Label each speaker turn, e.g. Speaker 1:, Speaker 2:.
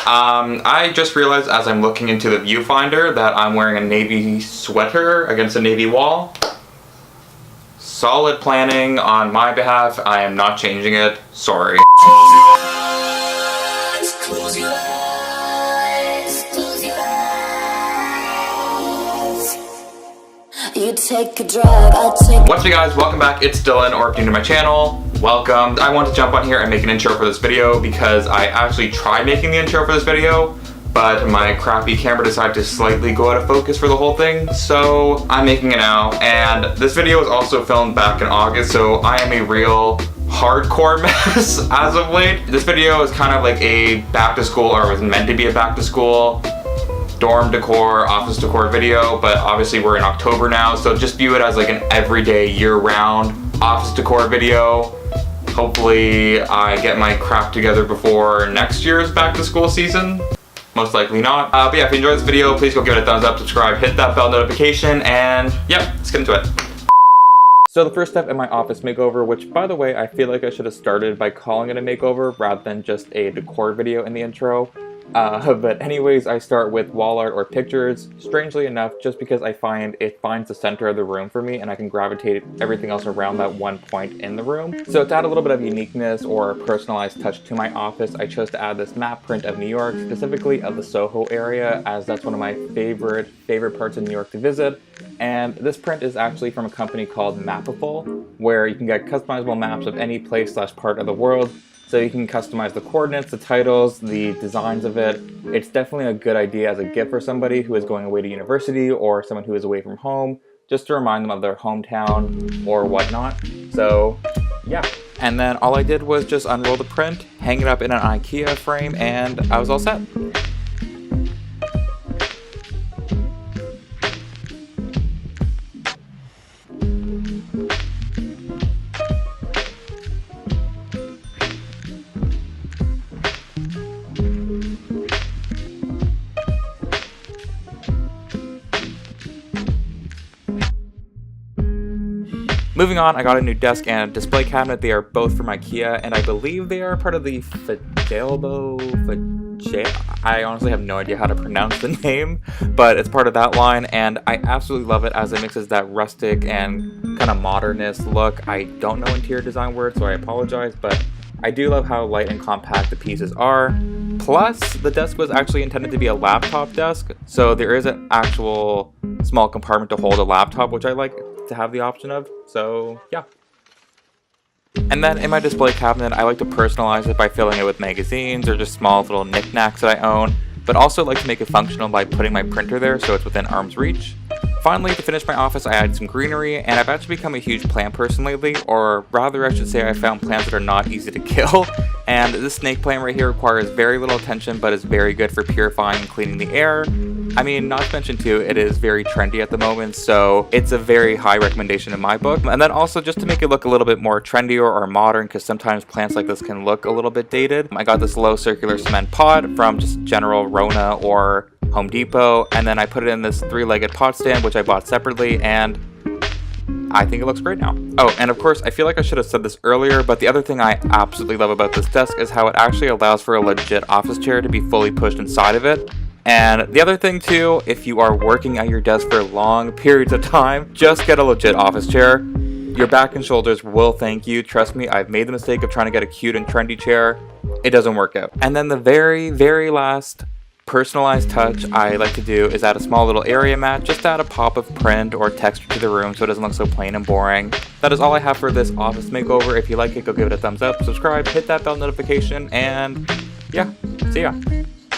Speaker 1: I just realized as I'm looking into the viewfinder that I'm wearing a navy sweater against a navy wall. Solid planning on my behalf. I am not changing it. Sorry.
Speaker 2: Close your eyes, close your eyes. You take a drive, I'll take.
Speaker 1: What's up, guys? Welcome back. It's Dylan, or if you're new to my channel, welcome. I want to jump on here and make an intro for this video because I actually tried making the intro for this video, but my crappy camera decided to slightly go out of focus for the whole thing, so I'm making it now. And this video was also filmed back in August, so I am a real hardcore mess as of late. This video is kind of like a back to school, or was meant to be a back to school dorm decor, office decor video, but obviously we're in October now, so just view it as like an everyday year-round office decor video. Hopefully I get my crap together before next year's back to school season. Most likely not. But yeah, if you enjoyed this video, please go give it a thumbs up, subscribe, hit that bell notification, and yeah, let's get into it. So the first step in my office makeover, which by the way, I feel like I should have started by calling it a makeover rather than just a decor video in the intro. But anyways, I start with wall art or pictures, strangely enough, just because I find it finds the center of the room for me and I can gravitate everything else around that one point in the room. So to add a little bit of uniqueness or a personalized touch to my office, I chose to add this map print of New York, specifically of the Soho area, as that's one of my favorite parts of New York to visit. And this print is actually from a company called Mapiful, where you can get customizable maps of any place / part of the world. So you can customize the coordinates, the titles, the designs of it. It's definitely a good idea as a gift for somebody who is going away to university or someone who is away from home, just to remind them of their hometown or whatnot. So yeah. And then all I did was just unroll the print, hang it up in an IKEA frame, and I was all set. Moving on, I got a new desk and a display cabinet. They are both from IKEA, and I believe they are part of the I honestly have no idea how to pronounce the name, but it's part of that line, and I absolutely love it as it mixes that rustic and kind of modernist look. I don't know interior design words, so I apologize, but I do love how light and compact the pieces are. Plus, the desk was actually intended to be a laptop desk, so there is an actual small compartment to hold a laptop, which I like to have the option of, so yeah. And then in my display cabinet, I like to personalize it by filling it with magazines or just small little knickknacks that I own, but also like to make it functional by putting my printer there so it's within arm's reach. Finally, to finish my office, I added some greenery, and I've actually become a huge plant person lately, or rather I should say I found plants that are not easy to kill. And this snake plant right here requires very little attention, but is very good for purifying and cleaning the air. I mean, not to mention too, it is very trendy at the moment, so it's a very high recommendation in my book. And then also just to make it look a little bit more trendier or modern, because sometimes plants like this can look a little bit dated, I got this low circular cement pot from just general Rona or Home Depot, and then I put it in this 3-legged pot stand, which I bought separately, and I think it looks great now. Oh, and of course, I feel like I should have said this earlier, but the other thing I absolutely love about this desk is how it actually allows for a legit office chair to be fully pushed inside of it. And the other thing too, if you are working at your desk for long periods of time, just get a legit office chair. Your back and shoulders will thank you. Trust me, I've made the mistake of trying to get a cute and trendy chair. It doesn't work out. And then the very last personalized touch I like to do is add a small little area mat, just to add a pop of print or texture to the room so it doesn't look so plain and boring. That is all I have for this office makeover. If you like it, go give it a thumbs up, subscribe, hit that bell notification, and yeah, see ya.